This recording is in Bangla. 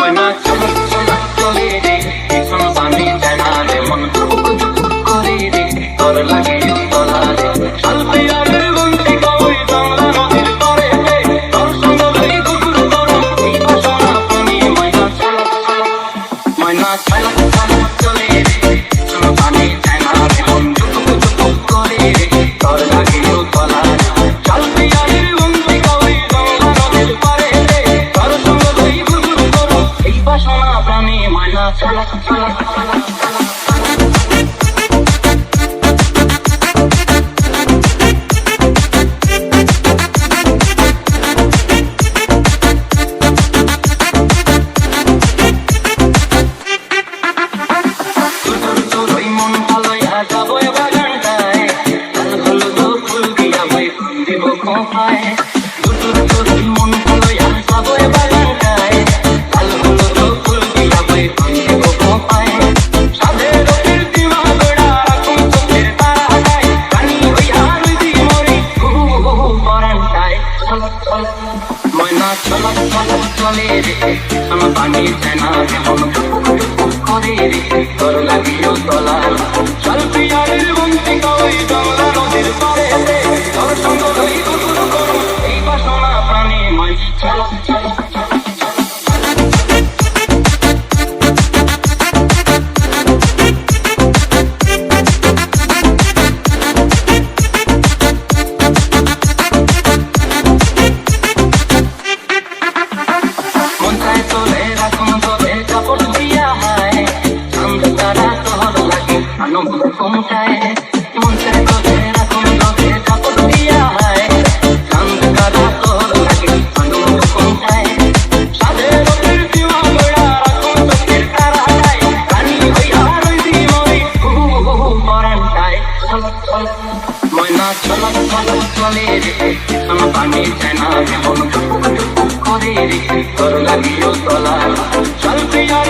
ময়না চলে চলে চলে রে ভীষণ পানি জানা রে মন করে রে তোর লাগে তোলা রে শালপি আর বন্দি কই বাংলা নদীর পারে রে তোর সঙ্গ লই কুকুর তোর এই বাসনা পানি ময়না চলে চলে ময়না চলে চলে চলে রে ভীষণ পানি জানা রে মন করে রে তোর লাগে তোলা রে শালপি আর বন্দি কই বাংলা নদীর পারে রে তোর সঙ্গ লই কুকুর তোর এই বাসনা পানি ময়না চলে চলে ময়না চলা চলা চলে রে আমার পানি জানা রে মন করে রে তোর লাগিও তোলা শালপি আর বন্দি কই বাংলা নদীর পারে রে তোর সঙ্গ লই কুকুর করো এই বাসনা প্রাণী ময়না চলা চলা ময়না চলা চলা চলে রে আমার পানি জানা রে মন করে রে তোর লাগিও তোলা শালপি আর